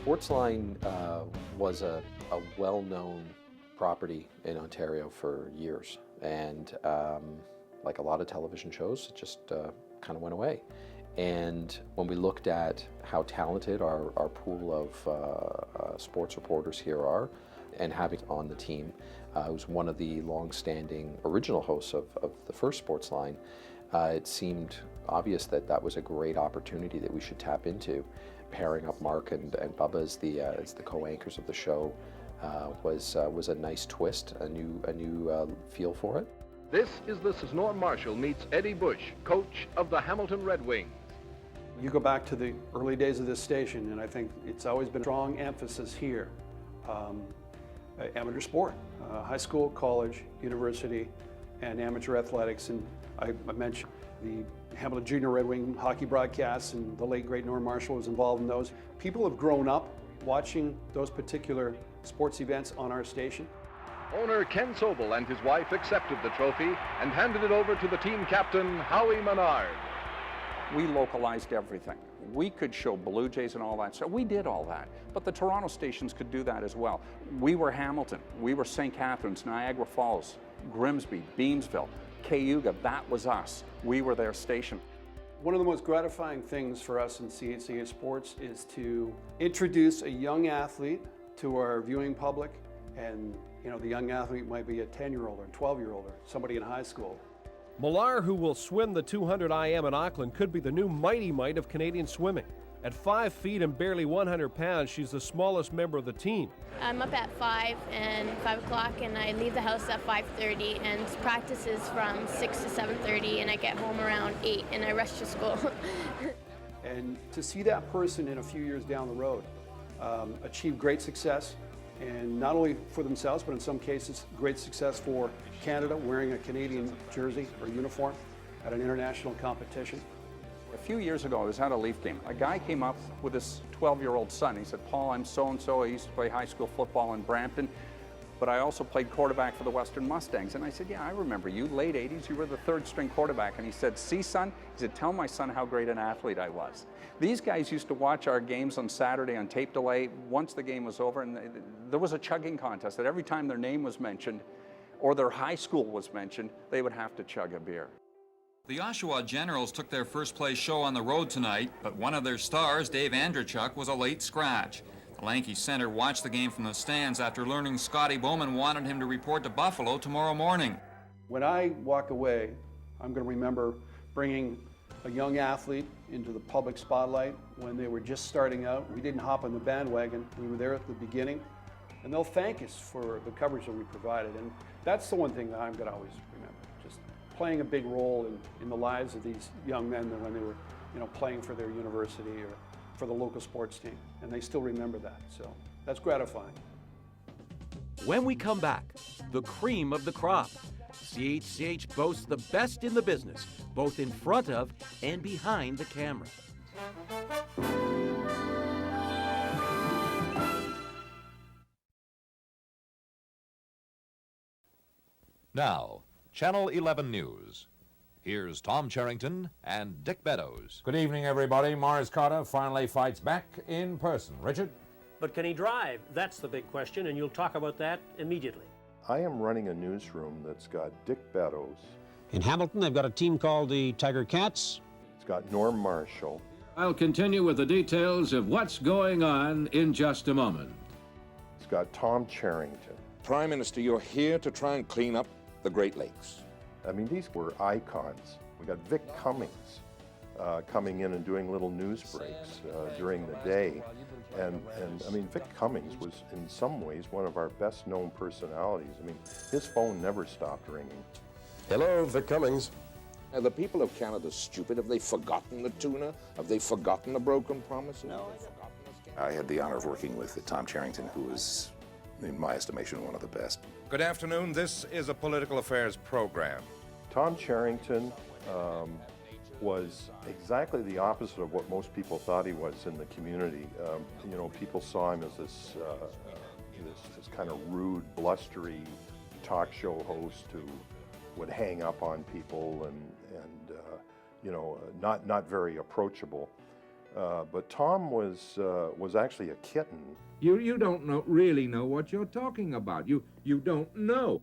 Sportsline was a well-known property in Ontario for years, and like a lot of television shows, it just kind of went away. And when we looked at how talented our pool of sports reporters here are, and having on the team, who's one of the long-standing original hosts of the first Sportsline, it seemed obvious that that was a great opportunity that we should tap into. Pairing up Mark and Bubba as the co-anchors of the show was a nice twist, a new feel for it. This is Norm Marshall meets Eddie Bush, coach of the Hamilton Red Wings. You go back to the early days of this station, and I think it's always been a strong emphasis here. Amateur sport, high school, college, university, and amateur athletics. And I mentioned the Hamilton Junior Red Wing hockey broadcasts, and the late great Norm Marshall was involved in those. People have grown up watching those particular sports events on our station. Owner Ken Sobel and his wife accepted the trophy and handed it over to the team captain, Howie Menard. We localized everything. We could show Blue Jays and all that stuff. We did all that. But the Toronto stations could do that as well. We were Hamilton. We were St. Catharines, Niagara Falls, Grimsby, Beamsville, Cayuga. That was us. We were their station. One of the most gratifying things for us in CHCH Sports is to introduce a young athlete to our viewing public. And the young athlete might be a 10-year-old or a 12-year-old or somebody in high school. Millar, who will swim the 200 IM in Auckland, could be the new Mighty Mite of Canadian swimming. At 5 feet and barely 100 pounds, she's the smallest member of the team. I'm up at 5 o'clock, and I leave the house at 5:30, and practice is from 6 to 7:30, and I get home around 8, and I rush to school. And to see that person in a few years down the road achieve great success, and not only for themselves, but in some cases, great success for Canada, wearing a Canadian jersey or uniform at an international competition. A few years ago, I was at a Leaf game. A guy came up with his 12-year-old son. He said, "Paul, I'm so-and-so. I used to play high school football in Brampton, but I also played quarterback for the Western Mustangs." And I said, "Yeah, I remember you. Late 80s, you were the third-string quarterback." And he said, "See, son," he said, "tell my son how great an athlete I was." These guys used to watch our games on Saturday on tape delay once the game was over, and there was a chugging contest that every time their name was mentioned or their high school was mentioned, they would have to chug a beer. The Oshawa Generals took their first place show on the road tonight, but one of their stars, Dave Andrechuk, was a late scratch. The Lanky center watched the game from the stands after learning Scotty Bowman wanted him to report to Buffalo tomorrow morning. When I walk away, I'm going to remember bringing a young athlete into the public spotlight when they were just starting out. We didn't hop on the bandwagon. We were there at the beginning, and they'll thank us for the coverage that we provided. And that's the one thing that I'm going to always remember, just playing a big role in the lives of these young men when they were playing for their university or for the local sports team, and they still remember that, so that's gratifying. When we come back, the cream of the crop. CHCH boasts the best in the business, both in front of and behind the camera. Now, Channel 11 News. Here's Tom Charrington and Dick Beddoes. Good evening, everybody. Morris Carter finally fights back in person. Richard? But can he drive? That's the big question, and you'll talk about that immediately. I am running a newsroom that's got Dick Beddoes. In Hamilton, they've got a team called the Tiger Cats. It's got Norm Marshall. I'll continue with the details of what's going on in just a moment. It's got Tom Charrington. Prime Minister, you're here to try and clean up the Great Lakes. I mean, these were icons. We got Vic Cummings coming in and doing little news breaks during the day. And I mean, Vic Cummings was in some ways one of our best known personalities. I mean, his phone never stopped ringing. Hello, Vic Cummings. Are the people of Canada stupid? Have they forgotten the tuna? Have they forgotten the broken promises? No. I had the honor of working with Tom Charrington, who is, in my estimation, one of the best. Good afternoon. This is a political affairs program. Tom Charrington was exactly the opposite of what most people thought he was in the community. People saw him as this kind of rude, blustery talk show host who would hang up on people and not very approachable. But Tom was actually a kitten. You don't really know what you're talking about. You don't know.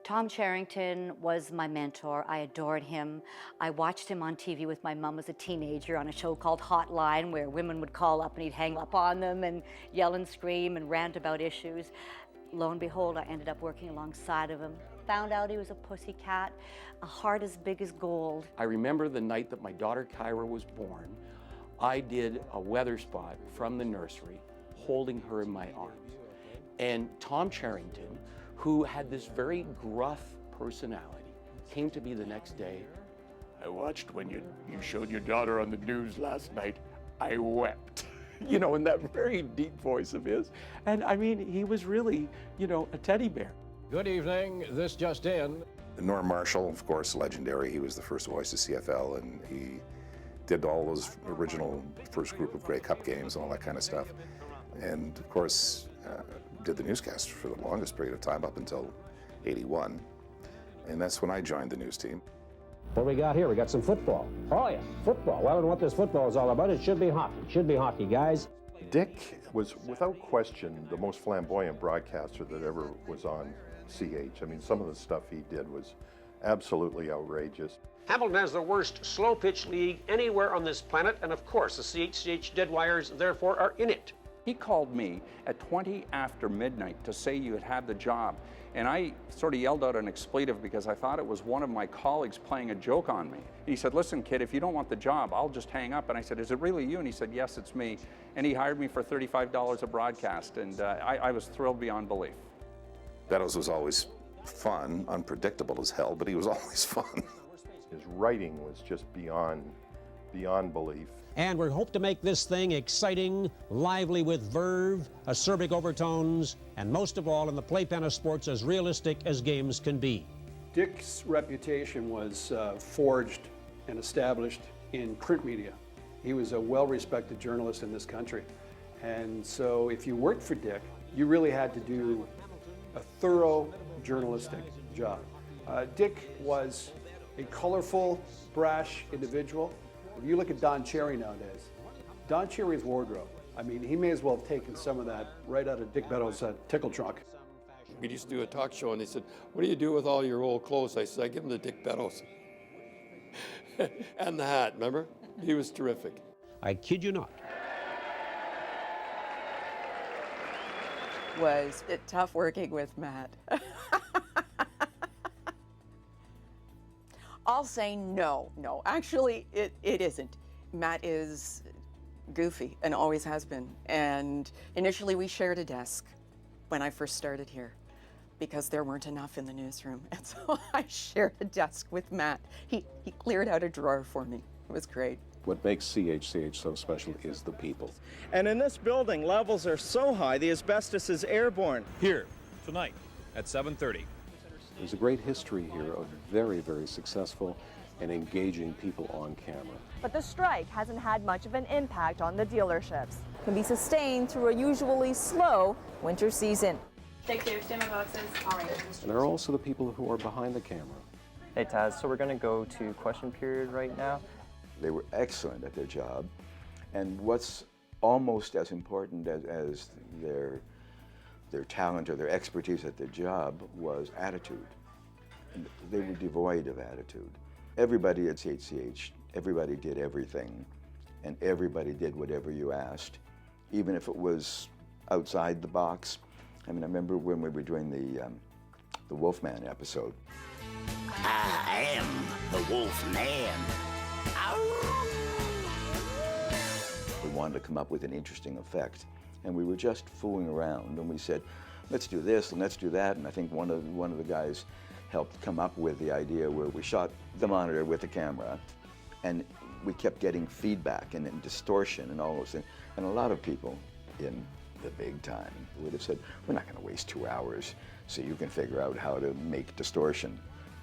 Tom Charrington was my mentor. I adored him. I watched him on TV with my mom as a teenager on a show called Hotline, where women would call up and he'd hang up on them and yell and scream and rant about issues. Lo and behold, I ended up working alongside of him. Found out he was a pussycat, a heart as big as gold. I remember the night that my daughter Kyra was born, I did a weather spot from the nursery, holding her in my arms. And Tom Charrington, who had this very gruff personality, came to me the next day. I watched when you showed your daughter on the news last night. I wept. You know, in that very deep voice of his. And I mean, he was really, you know, a teddy bear. Good evening. This just in. Norm Marshall, of course, legendary. He was the first voice of CFL, and he did all those original first group of Grey Cup games and all that kind of stuff. And of course, did the newscast for the longest period of time up until '81. And that's when I joined the news team. What do we got here? We got some football. Oh yeah, football. Well, and what this football is all about, it should be hockey. It should be hockey, guys. Dick was, without question, the most flamboyant broadcaster that ever was on CH. I mean, some of the stuff he did was absolutely outrageous. Hamilton has the worst slow pitch league anywhere on this planet, and of course the CHCH Deadwires therefore are in it. He called me at 20 after midnight to say you had had the job. And I sort of yelled out an expletive because I thought it was one of my colleagues playing a joke on me. He said, listen, kid, if you don't want the job, I'll just hang up. And I said, is it really you? And he said, yes, it's me. And he hired me for $35 a broadcast. And I was thrilled beyond belief. Beddoes was always fun, unpredictable as hell, but he was always fun. His writing was just beyond belief. And we hope to make this thing exciting, lively with verve, acerbic overtones, and most of all, in the playpen of sports, as realistic as games can be. Dick's reputation was forged and established in print media. He was a well-respected journalist in this country. And so if you worked for Dick, you really had to do a thorough journalistic job. Dick was a colorful, brash individual. If you look at Don Cherry nowadays, Don Cherry's wardrobe, I mean, he may as well have taken some of that right out of Dick Beddoes' tickle trunk. We used to do a talk show, and they said, what do you do with all your old clothes? I said, I give them to Dick Beddoes. And the hat, remember? He was terrific. I kid you not. Was it tough working with Matt? I'll say no. Actually, it isn't. Matt is goofy and always has been. And initially we shared a desk when I first started here because there weren't enough in the newsroom. And so I shared a desk with Matt. He cleared out a drawer for me. It was great. What makes CHCH so special is the people. And in this building, levels are so high, the asbestos is airborne. Here, tonight, at 7:30. There's a great history here of very, very successful and engaging people on camera. But the strike hasn't had much of an impact on the dealerships. It can be sustained through a usually slow winter season. Take their demo boxes. All right. And there are also the people who are behind the camera. Hey Taz, so we're going to go to question period right now. They were excellent at their job, and what's almost as important as their talent or their expertise at their job was attitude. And they were devoid of attitude. Everybody at CHCH, everybody did everything, and everybody did whatever you asked, even if it was outside the box. I mean, I remember when we were doing the Wolfman episode. I am the Wolfman. We wanted to come up with an interesting effect, and we were just fooling around, and we said, let's do this and let's do that, and I think one of the guys helped come up with the idea where we shot the monitor with the camera, and we kept getting feedback and distortion and all those things, and a lot of people in the big time would have said, we're not going to waste 2 hours so you can figure out how to make distortion.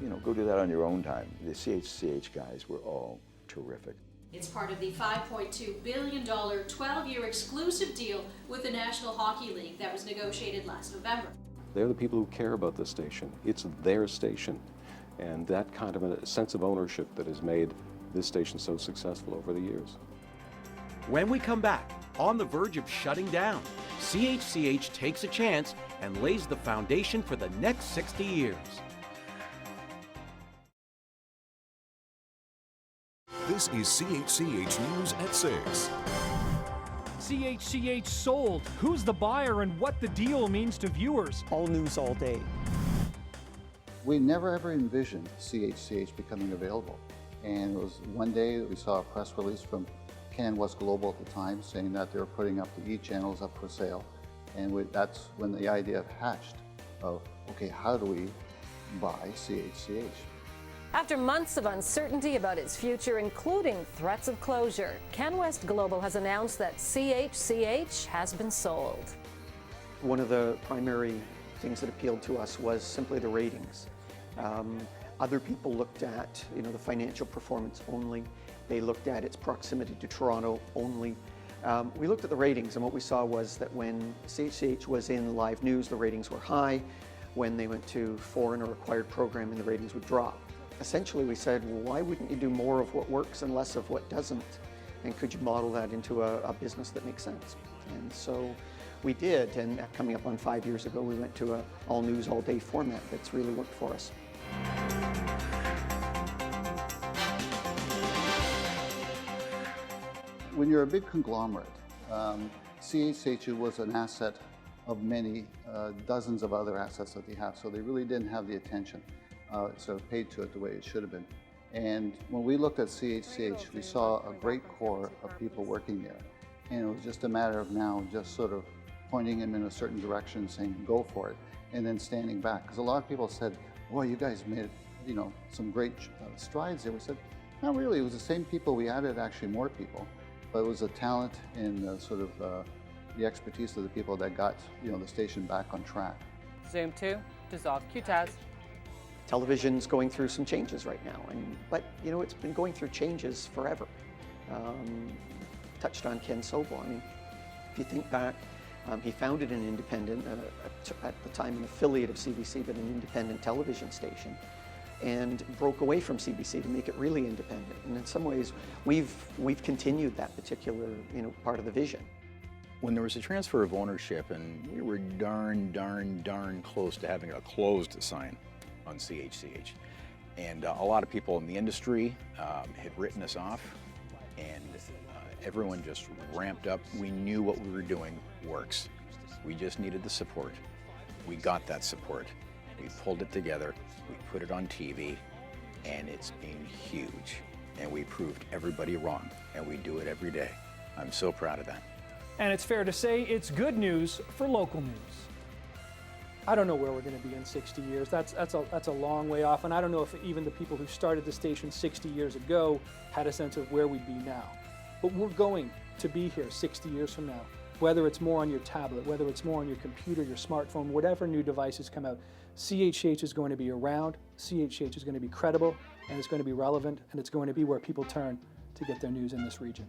You know, go do that on your own time. The CHCH guys were all terrific. It's part of the $5.2 billion 12-year exclusive deal with the National Hockey League that was negotiated last November. They're the people who care about this station. It's their station. And that kind of a sense of ownership that has made this station so successful over the years. When we come back, on the verge of shutting down, CHCH takes a chance and lays the foundation for the next 60 years. This is CHCH News at 6. CHCH sold. Who's the buyer and what the deal means to viewers? All news all day. We never ever envisioned CHCH becoming available. And it was one day we saw a press release from Can West Global at the time saying that they were putting up the E-channels up for sale. And that's when the idea hatched of, okay, how do we buy CHCH? After months of uncertainty about its future, including threats of closure, Can West Global has announced that CHCH has been sold. One of the primary things that appealed to us was simply the ratings. Other people looked at, the financial performance only. They looked at its proximity to Toronto only. We looked at the ratings, and what we saw was that when CHCH was in live news, the ratings were high. When they went to foreign or acquired programming, the ratings would drop. Essentially, we said, well, why wouldn't you do more of what works and less of what doesn't? And could you model that into a business that makes sense? And so we did, and coming up on 5 years ago, we went to an all news, all day format that's really worked for us. When you're a big conglomerate, CHCH was an asset of many dozens of other assets that they have, so they really didn't have the attention sort of paid to it the way it should have been. And when we looked at CHCH, we saw a great core of people working there. And it was just a matter of now just sort of pointing them in a certain direction, saying, go for it, and then standing back. Because a lot of people said, boy, you guys made, some great strides there. We said, not really. It was the same people. We added actually more people. But it was the talent and the expertise of the people that got, the station back on track. Zoom 2, dissolve QTAS. Television's going through some changes right now, but it's been going through changes forever. Touched on Ken Sobel. I mean, if you think back, he founded an independent, at the time an affiliate of CBC, but an independent television station, and broke away from CBC to make it really independent. And in some ways, we've continued that particular part of the vision. When there was a transfer of ownership, and we were darn close to having a closed sign on CHCH. And a lot of people in the industry had written us off, and everyone just ramped up. We knew what we were doing works. We just needed the support. We got that support. We pulled it together, we put it on TV, and it's been huge. And we proved everybody wrong, and we do it every day. I'm so proud of that. And it's fair to say it's good news for local news. I don't know where we're going to be in 60 years. That's a long way off, and I don't know if even the people who started the station 60 years ago had a sense of where we'd be now. But we're going to be here 60 years from now. Whether it's more on your tablet, whether it's more on your computer, your smartphone, whatever new devices come out, CHCH is going to be around, CHCH is going to be credible, and it's going to be relevant, and it's going to be where people turn to get their news in this region.